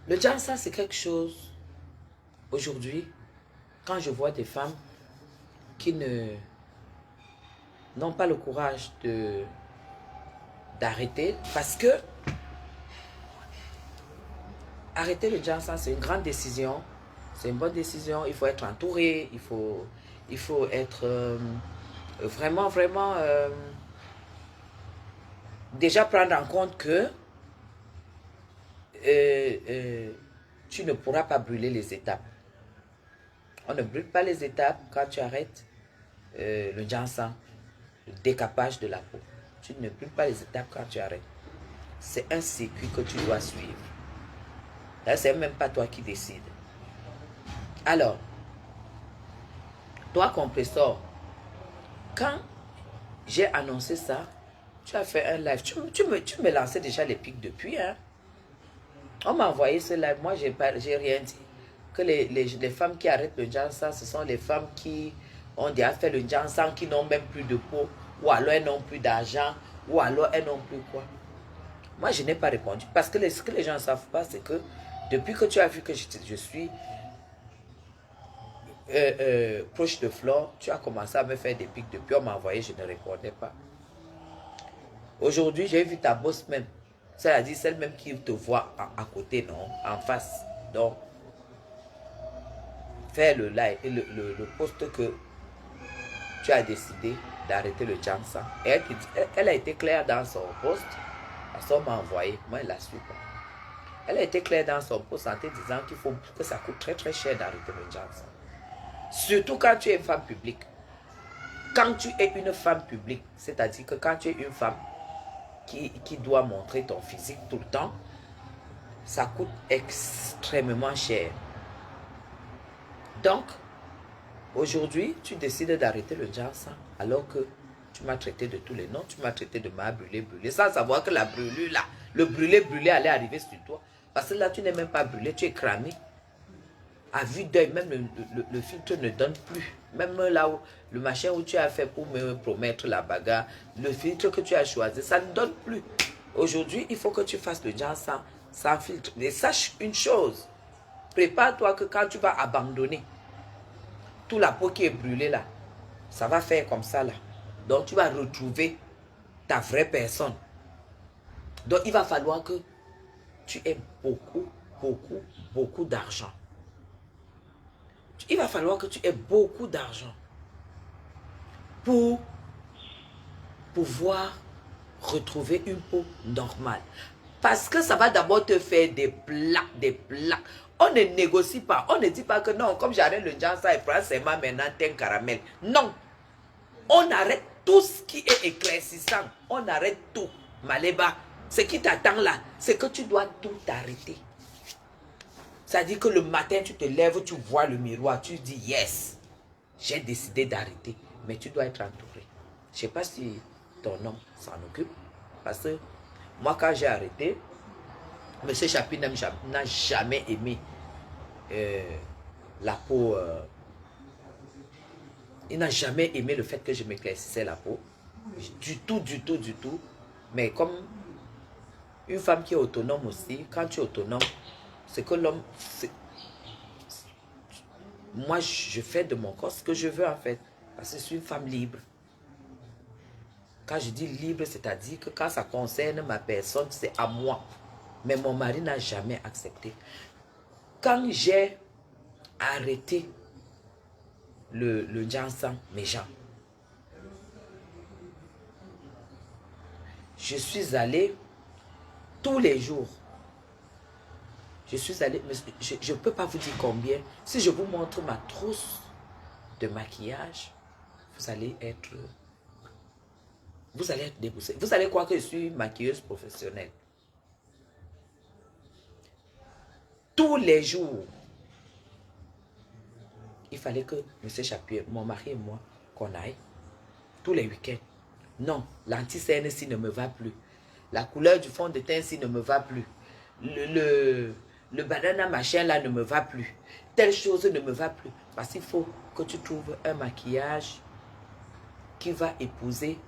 Le Jansa, c'est quelque chose, aujourd'hui, quand je vois des femmes qui n'ont pas le courage d'arrêter, parce que arrêter le Jansa, c'est une grande décision, c'est une bonne décision, il faut être entouré, il faut être vraiment, vraiment, déjà prendre en compte que tu ne pourras pas brûler les étapes. On ne brûle pas les étapes quand tu arrêtes le Jansa, le décapage de la peau. Tu ne brûles pas les étapes quand tu arrêtes. C'est un circuit que tu dois suivre. Là, c'est même pas toi qui décides. Alors, toi, compresseur, quand j'ai annoncé ça, tu as fait un live. Tu me lançais déjà les pics depuis. Hein? On m'a envoyé ce live. Moi, j'ai rien dit. Que les femmes qui arrêtent le Jansa, ce sont les femmes qui ont déjà fait le Jansa, qui n'ont même plus de peau, ou alors elles n'ont plus d'argent, ou alors elles n'ont plus quoi. Moi, je n'ai pas répondu. Parce que ce que les gens ne savent pas, c'est que depuis que tu as vu que je suis proche de Flore, tu as commencé à me faire des pics. Depuis, on m'a envoyé, je ne répondais pas. Aujourd'hui, j'ai vu ta boss même. C'est-à-dire celle même qui te voit à côté, non? En face. Donc, faire le live et le post que tu as décidé d'arrêter le Jansa. Et elle a été claire dans son post. Parce qu'on m'a envoyé. Moi, elle ne la suit pas. Elle a été claire dans son post en te disant qu'il faut que ça coûte très très cher d'arrêter le Jansa. Surtout quand tu es une femme publique. Quand tu es une femme publique, c'est-à-dire que quand tu es une femme qui doit montrer ton physique tout le temps, ça coûte extrêmement cher. Donc, aujourd'hui, tu décides d'arrêter le Jansa alors que tu m'as traité de tous les noms, tu m'as traité de ma brûlé, sans savoir que la brûlure là, le brûlé allait arriver sur toi. Parce que là, tu n'es même pas brûlé, tu es cramé. À vue d'œil, même le filtre ne donne plus. Même là où le machin où tu as fait pour me promettre la bagarre, le filtre que tu as choisi, ça ne donne plus. Aujourd'hui, il faut que tu fasses le genre sans filtre. Mais sache une chose, prépare-toi que quand tu vas abandonner, toute la peau qui est brûlée là, ça va faire comme ça là. Donc tu vas retrouver ta vraie personne. Donc il va falloir que tu aies beaucoup d'argent. Il va falloir que tu aies beaucoup d'argent pour pouvoir retrouver une peau normale. Parce que ça va d'abord te faire des plaques, des plaques. On ne négocie pas. On ne dit pas que non, comme j'arrête le Jansa et prends seulement maintenant un caramel. Non. On arrête tout ce qui est éclaircissant. On arrête tout. Maléba, ce qui t'attend là, c'est que tu dois tout arrêter. C'est-à-dire que le matin, tu te lèves, tu vois le miroir, tu dis yes, j'ai décidé d'arrêter. Mais tu dois être entouré. Je ne sais pas si ton homme s'en occupe. Parce que moi, quand j'ai arrêté, M. Chapi n'a jamais aimé la peau. Il n'a jamais aimé le fait que je m'éclaircissais la peau. Du tout. Mais comme une femme qui est autonome aussi, quand tu es autonome, c'est que l'homme... Moi, je fais de mon corps ce que je veux en fait. Parce que je suis une femme libre. Quand je dis libre, c'est-à-dire que quand ça concerne ma personne, c'est à moi. Mais mon mari n'a jamais accepté. Quand j'ai arrêté le Jansa, mes gens, je suis allé tous les jours. Je suis allé, je ne peux pas vous dire combien. Si je vous montre ma trousse de maquillage, vous allez être déboussé. Vous allez croire que je suis maquilleuse professionnelle. Tous les jours, il fallait que M. Chapuis, mon mari et moi, qu'on aille tous les week-ends. Non, l'anti-CNC ne me va plus. La couleur du fond de teint ne me va plus. Le banana machin là ne me va plus. Telle chose ne me va plus. Parce qu'il faut que tu trouves un maquillage qui va épouser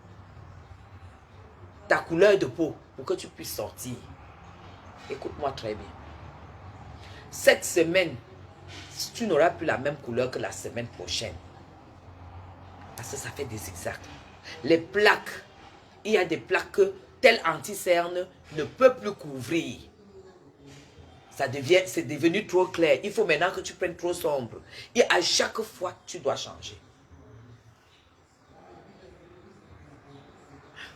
ta couleur de peau pour que tu puisses sortir. Écoute-moi très bien. cette semaine, tu n'auras plus la même couleur que la semaine prochaine. Parce que ça fait des zigzags. Les plaques, il y a des plaques que tel anti-cerne ne peut plus couvrir. C'est devenu trop clair. Il faut maintenant que tu prennes trop sombre. Et à chaque fois, tu dois changer.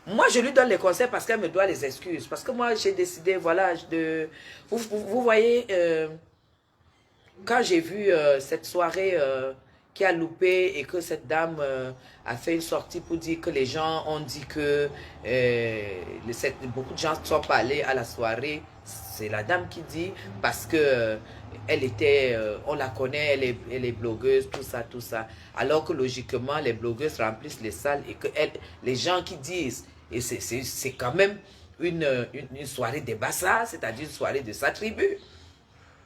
Moi, je lui donne les conseils parce qu'elle me doit les excuses. Parce que moi, j'ai décidé, voilà, de... Vous voyez, quand j'ai vu cette soirée qui a loupé et que cette dame a fait une sortie pour dire que les gens ont dit que beaucoup de gens ne sont pas allés à la soirée. C'est la dame qui dit parce que elle était, on la connaît, elle est blogueuse, tout ça, tout ça. Alors que logiquement, les blogueuses remplissent les salles et que les gens qui disent, et c'est quand même une soirée des Bassa, c'est-à-dire une soirée de sa tribu,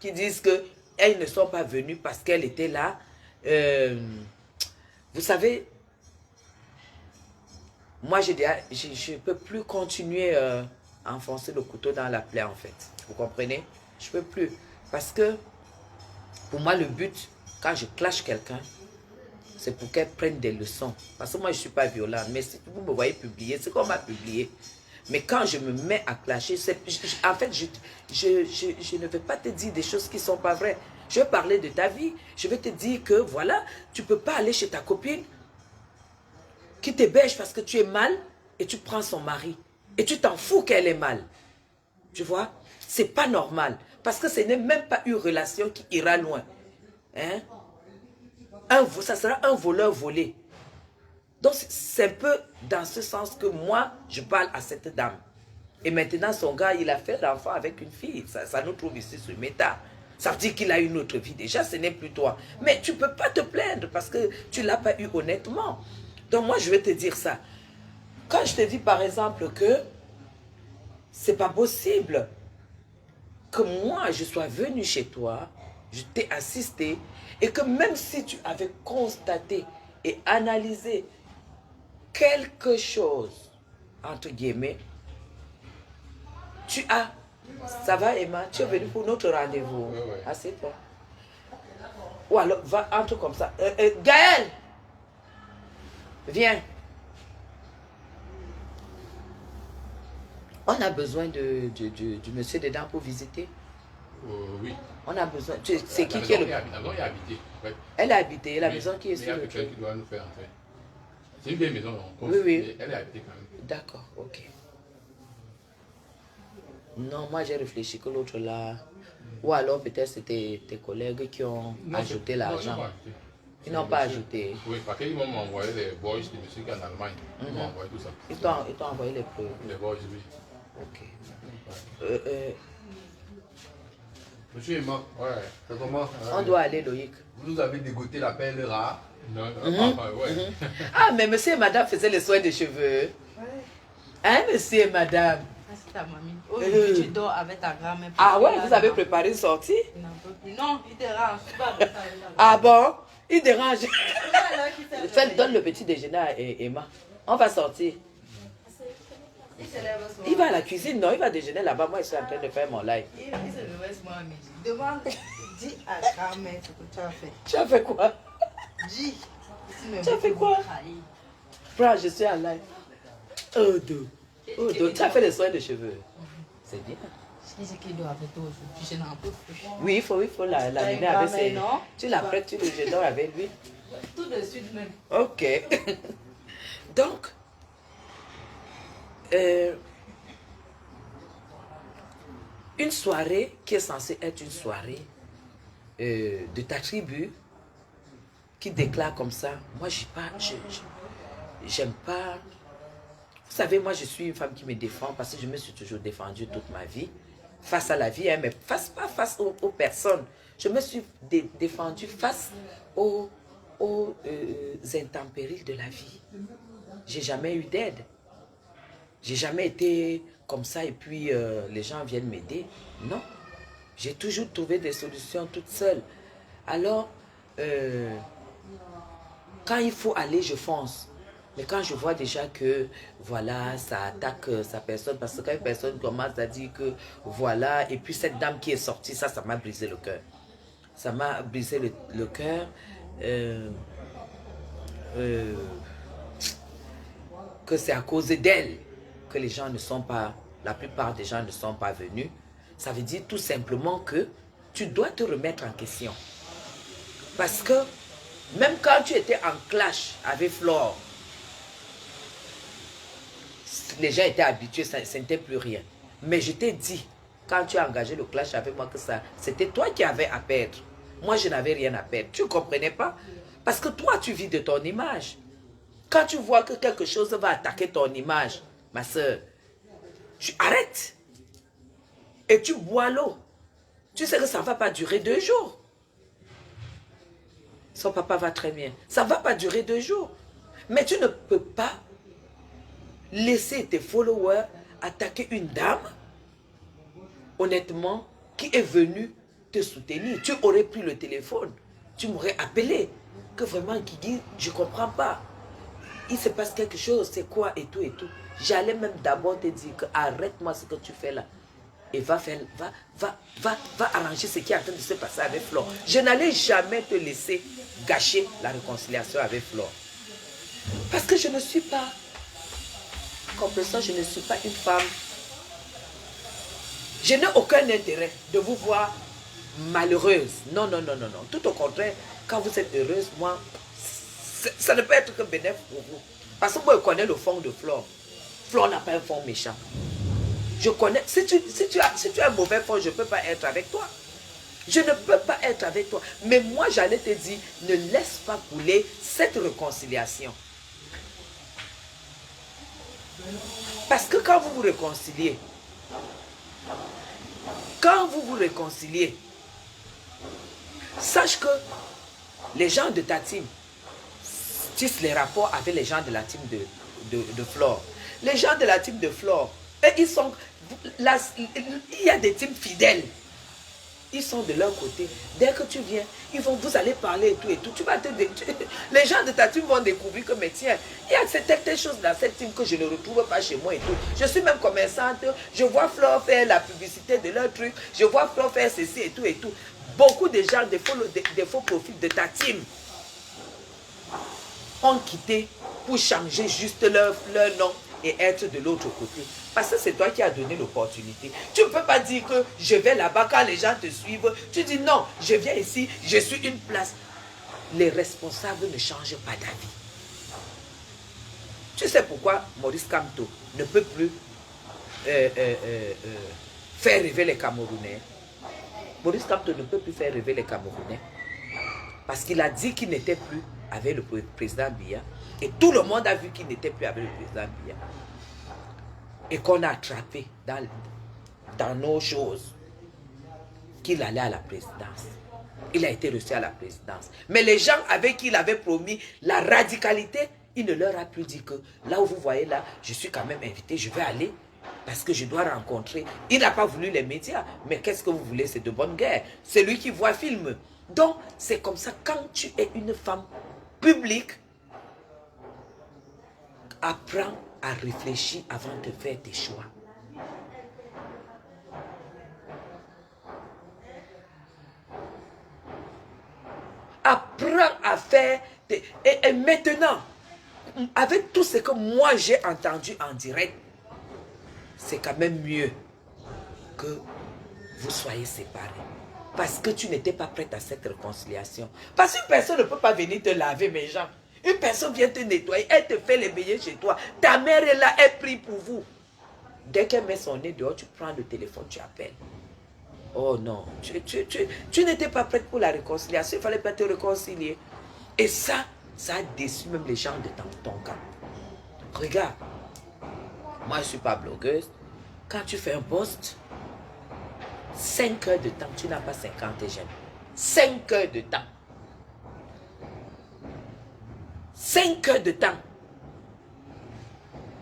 qui disent que elles ne sont pas venues parce qu'elles étaient là. Vous savez, moi je ne peux plus continuer à enfoncer le couteau dans la plaie en fait. Vous comprenez? Je ne peux plus. Parce que pour moi le but, quand je clash quelqu'un, c'est pour qu'elle prenne des leçons. Parce que moi je ne suis pas violente. Mais si vous me voyez publier, c'est qu'on m'a publié. Mais quand je me mets à clasher, en fait, je ne vais pas te dire des choses qui ne sont pas vraies. Je vais parler de ta vie. Je vais te dire que, voilà, tu ne peux pas aller chez ta copine qui t'héberge parce que tu es mal et tu prends son mari. Et tu t'en fous qu'elle est mal. Tu vois? C'est pas normal. Parce que ce n'est même pas une relation qui ira loin. Hein? Ça sera un voleur volé. Donc, c'est un peu dans ce sens que moi, je parle à cette dame. Et maintenant, son gars, il a fait l'enfant avec une fille. Ça nous trouve ici sur Meta. Ça veut dire qu'il a une autre vie. Déjà, ce n'est plus toi. Mais tu ne peux pas te plaindre parce que tu ne l'as pas eu honnêtement. Donc, moi, je vais te dire ça. Quand je te dis, par exemple, que c'est pas possible que moi, je sois venu chez toi, je t'ai assisté, et que même si tu avais constaté et analysé quelque chose, entre guillemets, tu as... Ça va, Emma? Tu es venue pour notre rendez-vous. Ouais. Assieds-toi. Ou alors, va, entre comme ça. Gaël! Viens. On a besoin du monsieur dedans pour visiter. Oui. On a besoin... C'est qui est le... La maison est habitée. Ouais. Elle a habité. La maison qui est sur le... Il y a quelqu'un qui doit nous faire entrer. C'est une vieille maison. Oui. Elle est habitée quand même. D'accord, ok. Non, moi j'ai réfléchi que l'autre là... Ou alors peut-être c'était tes collègues qui ont ajouté l'argent. Ils n'ont pas ajouté. Oui, parce qu'ils vont m'envoyer les boys de musique en Allemagne. Ils m'ont envoyé tout ça. Ils t'ont envoyé les preuves. Les boys, oui. Ok. Monsieur Emma, Ouais. c'est comment? On doit aller, Loïc. Vous nous avez dégoté la perle rare. Non, ouais. Ah, mais monsieur et madame faisaient les soins de cheveux. Hein, monsieur et madame? C'est ta mamie. Aujourd'hui, tu dors avec ta grand-mère. Ah ouais, vous avez préparé une sortie? Il n'en peut plus. Non, il dérange. Tu vas avec ça. Ah bon? Il dérange. Alors, qui s'est Fais, réveillé. donne le petit déjeuner à Emma. On va sortir. Il se lève ce soir. Il va à la cuisine, non? Il va déjeuner là-bas. Moi, je suis en train de faire mon live. Il se réveille ce soir à midi. Demande, dis à grand-mère ce que tu as fait. Tu as fait quoi? Dis. Tu as fait quoi? Frère, je suis en live. Oh, tu as fait les soins de cheveux. C'est bien. Qu'est-ce qu'il doit faire toi aujourd'hui? Je n'en peux plus. Oui, il faut l'amener avec ses... Non? Tu l'apprêtes, tu le dors avec lui. Tout de suite même. Ok. Donc, une soirée qui est censée être une soirée de ta tribu, qui déclare comme ça, moi, j'aime pas... Vous savez, moi, je suis une femme qui me défend parce que je me suis toujours défendue toute ma vie. Face à la vie, hein, mais pas face aux personnes. Je me suis défendue face aux intempéries de la vie. J'ai jamais eu d'aide. J'ai jamais été comme ça et puis les gens viennent m'aider. Non. J'ai toujours trouvé des solutions toute seule. Alors, quand il faut aller, je fonce. Mais quand je vois déjà que, voilà, ça attaque sa personne, parce que quand une personne commence à dire que, voilà, et puis cette dame qui est sortie, ça m'a brisé le cœur. Ça m'a brisé le cœur. Que c'est à cause d'elle que les gens ne sont pas, la plupart des gens ne sont pas venus. Ça veut dire tout simplement que tu dois te remettre en question. Parce que même quand tu étais en clash avec Flore, les gens étaient habitués, ça n'était plus rien. Mais je t'ai dit, quand tu as engagé le clash avec moi, que ça, c'était toi qui avais à perdre. Moi, je n'avais rien à perdre. Tu ne comprenais pas? Parce que toi, tu vis de ton image. Quand tu vois que quelque chose va attaquer ton image, ma soeur, tu arrêtes. Et tu bois l'eau. Tu sais que ça ne va pas durer 2 jours. Son papa va très bien. Ça ne va pas durer 2 jours. Mais tu ne peux pas laisser tes followers attaquer une dame, honnêtement, qui est venue te soutenir. Tu aurais pris le téléphone. Tu m'aurais appelé. Que vraiment, Guigui, je ne comprends pas. Il se passe quelque chose, c'est quoi et tout et tout. J'allais même d'abord te dire que arrête-moi ce que tu fais là. Et va arranger ce qui est en train de se passer avec Flore. Je n'allais jamais te laisser gâcher la réconciliation avec Flore. Parce que je ne suis pas, comme ça, je ne suis pas une femme. Je n'ai aucun intérêt de vous voir malheureuse. Non, non, non, non, non. Tout au contraire, quand vous êtes heureuse, moi, ça ne peut être que bénéfique pour vous. Parce que moi, je connais le fond de Flore. Flore n'a pas un fond méchant. Je connais. Si tu as un mauvais fond, je ne peux pas être avec toi. Je ne peux pas être avec toi. Mais moi, j'allais te dire, ne laisse pas couler cette réconciliation. Parce que quand vous vous réconciliez, sache que les gens de ta team tissent les rapports avec les gens de la team de Flore. Les gens de la team de Flore, ils sont, il y a des teams fidèles. Ils sont de leur côté. Dès que tu viens, vous allez parler et tout et tout. Les gens de ta team vont découvrir que, mais tiens, il y a certaines choses dans cette team que je ne retrouve pas chez moi et tout. Je suis même commerçante, je vois Flore faire la publicité de leur truc, je vois Flore faire ceci et tout et tout. Beaucoup de gens, des faux profils de ta team ont quitté pour changer juste leur nom et être de l'autre côté. Parce que c'est toi qui as donné l'opportunité. Tu ne peux pas dire que je vais là-bas quand les gens te suivent. Tu dis non, je viens ici, je suis une place. Les responsables ne changent pas d'avis. Tu sais pourquoi Maurice Kamto ne peut plus faire rêver les Camerounais? Maurice Kamto ne peut plus faire rêver les Camerounais. Parce qu'il a dit qu'il n'était plus avec le président Biya. Et tout le monde a vu qu'il n'était plus avec le président Biya. Et qu'on a attrapé dans nos choses qu'il allait à la présidence. Il a été reçu à la présidence. Mais les gens avec qui il avait promis la radicalité, il ne leur a plus dit que là où vous voyez là, je suis quand même invité, je vais aller parce que je dois rencontrer. Il n'a pas voulu les médias. Mais qu'est-ce que vous voulez? C'est de bonne guerre. C'est lui qui voit film. Donc, c'est comme ça, quand tu es une femme publique, apprends à réfléchir avant de faire tes choix. Apprends à faire... Et maintenant, avec tout ce que moi j'ai entendu en direct, c'est quand même mieux que vous soyez séparés. Parce que tu n'étais pas prête à cette réconciliation. Parce qu'une personne ne peut pas venir te laver, mes gens. Une personne vient te nettoyer, elle te fait les beignets chez toi. Ta mère est là, elle prie pour vous. Dès qu'elle met son nez dehors, tu prends le téléphone, tu appelles. Oh non, tu n'étais pas prête pour la réconciliation, il ne fallait pas te réconcilier. Et ça a déçu même les gens de ton camp. Regarde, moi je ne suis pas blogueuse. Quand tu fais un post, 5 heures de temps, tu n'as pas 50 j'aime. 5 heures de temps. 5 heures de temps.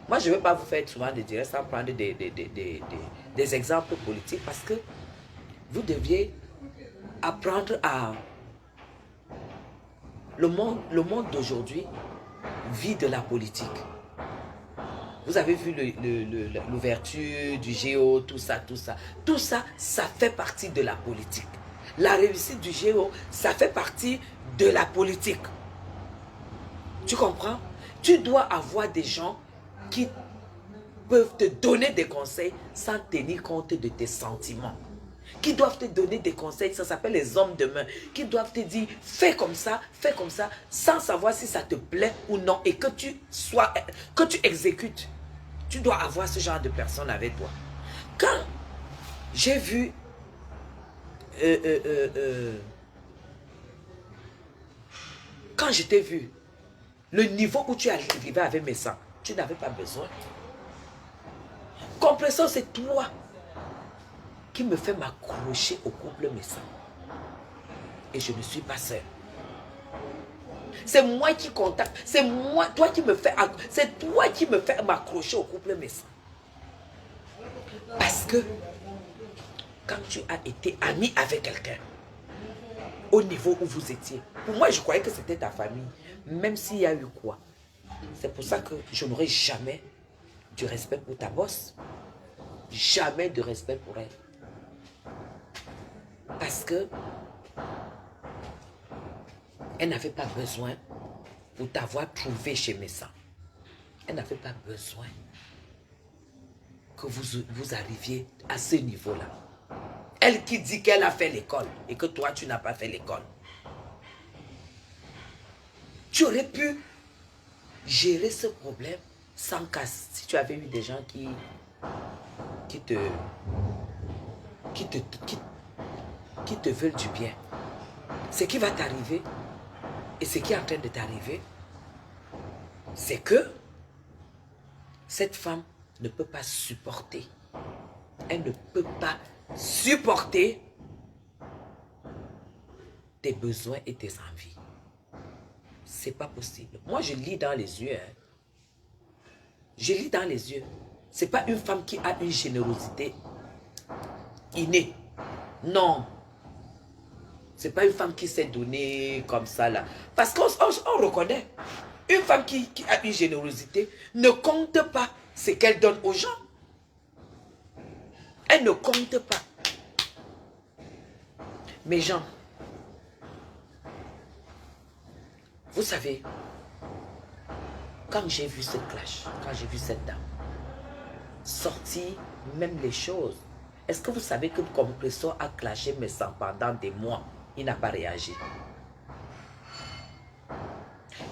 Moi, je ne vais pas vous faire souvent des directs sans prendre des exemples politiques parce que vous deviez apprendre à... Le monde d'aujourd'hui vie de la politique. Vous avez vu l'ouverture du Géo, tout ça, tout ça. Tout ça, ça fait partie de la politique. La réussite du Géo, ça fait partie de la politique. Tu comprends? Tu dois avoir des gens qui peuvent te donner des conseils sans tenir compte de tes sentiments. Qui doivent te donner des conseils, ça s'appelle les hommes de main, qui doivent te dire fais comme ça, sans savoir si ça te plaît ou non, et que tu exécutes. Tu dois avoir ce genre de personnes avec toi. Quand j'ai vu quand je t'ai vu, le niveau où tu es arrivé avec mes sangs, tu n'avais pas besoin. Compresseur, c'est toi qui me fait m'accrocher au couple Messa. Et je ne suis pas seul. C'est moi qui contacte. C'est toi qui me fais m'accrocher au couple Messa. Parce que quand tu as été ami avec quelqu'un, au niveau où vous étiez, pour moi je croyais que c'était ta famille, même s'il y a eu quoi. C'est pour ça que je n'aurai jamais du respect pour ta bosse. Jamais de respect pour elle. Parce que elle n'avait pas besoin pour t'avoir trouvé chez Messa. Elle n'avait pas besoin que vous arriviez à ce niveau-là. Elle qui dit qu'elle a fait l'école et que toi, tu n'as pas fait l'école. Tu aurais pu gérer ce problème sans casse. Si tu avais eu des gens qui te veulent du bien. Ce qui va t'arriver et ce qui est en train de t'arriver, c'est que cette femme ne peut pas supporter. Elle ne peut pas supporter tes besoins et tes envies. C'est pas possible. Moi, je lis dans les yeux. Hein. Je lis dans les yeux. C'est pas une femme qui a une générosité innée. Non. C'est pas une femme qui s'est donnée comme ça là. Parce qu'on reconnaît. Une femme qui a une générosité ne compte pas ce qu'elle donne aux gens. Elle ne compte pas. Mes gens, vous savez, quand j'ai vu ce clash, quand j'ai vu cette dame sortir même les choses, est-ce que vous savez que le compresseur a clashé mes sangs pendant des mois? Il n'a pas réagi.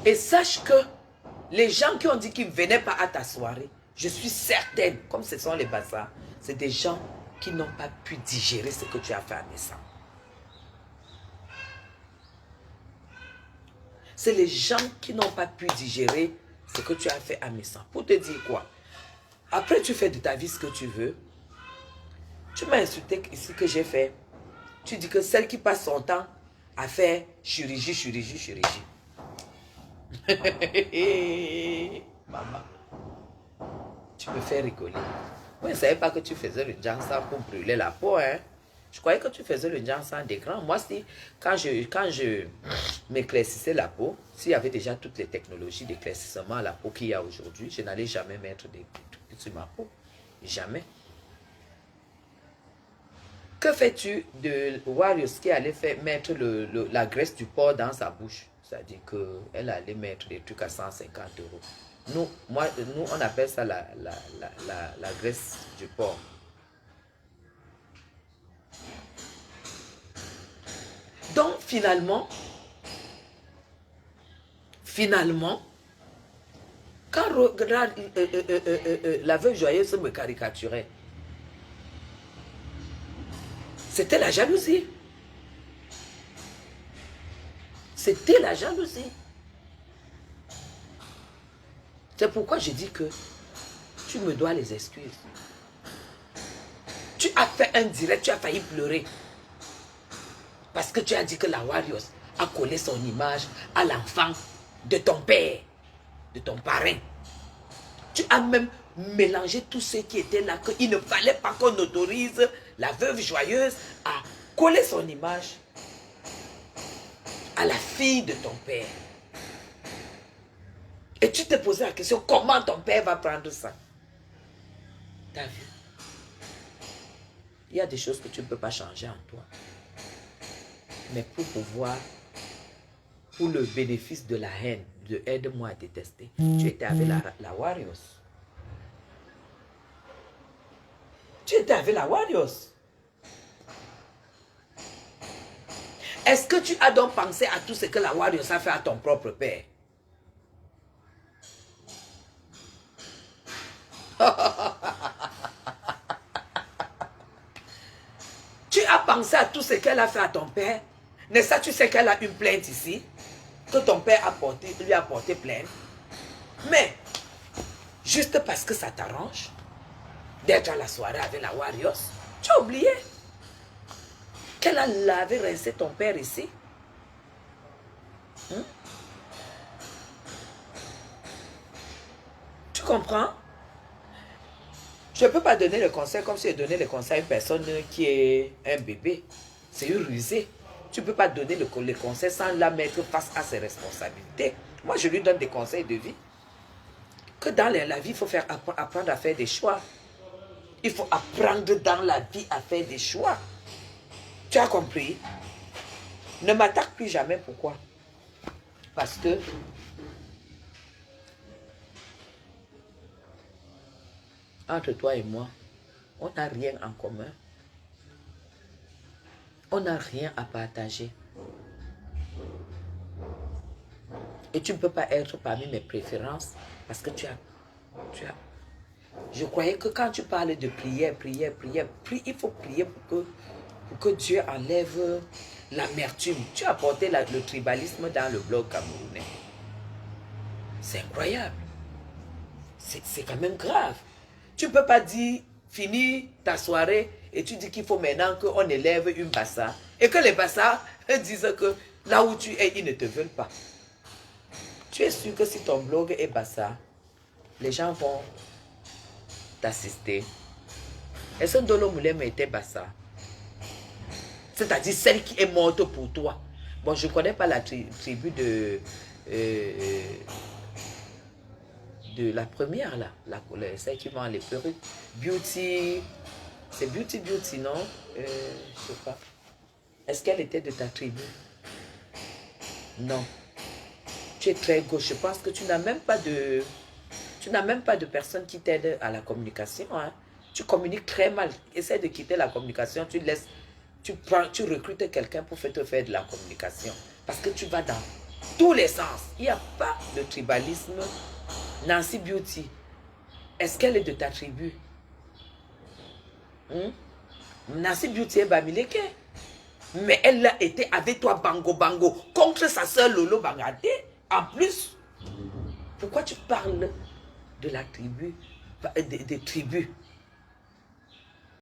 Et sache que les gens qui ont dit qu'ils ne venaient pas à ta soirée, je suis certaine, comme ce sont les bazars, c'est des gens qui n'ont pas pu digérer ce que tu as fait à mes sangs. C'est les gens qui n'ont pas pu digérer ce que tu as fait à mes sangs. Pour te dire quoi? Après, tu fais de ta vie ce que tu veux. Tu m'as insulté ici que j'ai fait. Tu dis que celle qui passe son temps à faire chirurgie. Maman, tu me fais rigoler. Moi, je ne savais pas que tu faisais le jansan pour brûler la peau. Hein? Je croyais que tu faisais le jansan des grands. Moi, si, quand je m'éclaircissais la peau, s'il y avait déjà toutes les technologies d'éclaircissement à la peau qu'il y a aujourd'hui, je n'allais jamais mettre des trucs sur ma peau. Jamais. Que fais-tu de Warriors qui allait mettre la graisse du porc dans sa bouche? C'est-à-dire qu'elle allait mettre des trucs à 150 €. Nous, on appelle ça la graisse du porc. Donc, finalement, quand la veuve joyeuse me caricaturait, c'était la jalousie. C'était la jalousie. C'est pourquoi je dis que tu me dois les excuses. Tu as fait un direct, tu as failli pleurer. Parce que tu as dit que la Warriors a collé son image à l'enfant de ton père, de ton parrain. Tu as même mélangé tous ceux qui étaient là, qu'il ne fallait pas qu'on autorise la veuve joyeuse à coller son image à la fille de ton père. Et tu te posais la question, comment ton père va prendre ça? T'as vu? Il y a des choses que tu ne peux pas changer en toi. Mais pour pouvoir, pour le bénéfice de la haine, de aide-moi à détester, tu étais avec la Warriors. Tu étais avec la Warriors. Est-ce que tu as donc pensé à tout ce que la Warriors a fait à ton propre père? Tu as pensé à tout ce qu'elle a fait à ton père? N'est-ce pas, tu sais qu'elle a une plainte ici? Que ton père lui a porté plainte? Mais, juste parce que ça t'arrange d'être à la soirée avec la Warriors, tu as oublié qu'elle a lavé, rincé ton père ici? Tu comprends? Je ne peux pas donner le conseil comme si je donnais le conseil à une personne qui est un bébé. C'est une rusée. Tu ne peux pas donner le conseil sans la mettre face à ses responsabilités. Moi, je lui donne des conseils de vie. Que dans la vie, il faut apprendre à faire des choix. Il faut apprendre dans la vie à faire des choix. Tu as compris? Ne m'attaque plus jamais. Pourquoi? Parce que entre toi et moi, on n'a rien en commun. On n'a rien à partager. Et tu ne peux pas être parmi mes préférences parce que tu as... Je croyais que quand tu parles de prière, il faut prier pour que Dieu enlève l'amertume. Tu as porté le tribalisme dans le blog camerounais. C'est incroyable. C'est quand même grave. Tu ne peux pas dire, finis ta soirée et tu dis qu'il faut maintenant qu'on élève une bassa et que les bassas disent que là où tu es, ils ne te veulent pas. Tu es sûr que si ton blog est bassa, les gens vont t'assister. Est-ce que Ndolo Moulem était bassa? C'est-à-dire celle qui est morte pour toi. Bon, je ne connais pas la tribu de la première là, celle qui vend les perruques. Beauty, c'est Beauty, non? Je ne sais pas. Est-ce qu'elle était de ta tribu? Non. Tu es très gauche. Je pense que tu n'as même pas de... Tu n'as même pas de personne qui t'aide à la communication. Hein? Tu communiques très mal. Essaie de quitter la communication. Tu laisses... Tu recrutes quelqu'un pour te faire de la communication. Parce que tu vas dans tous les sens. Il n'y a pas de tribalisme. Nancy Beauty, est-ce qu'elle est de ta tribu? Nancy Beauty est Bamileke. Mais elle a été avec toi bango contre sa soeur Lolo Bangade. En plus, pourquoi tu parles de la tribu, des tribus?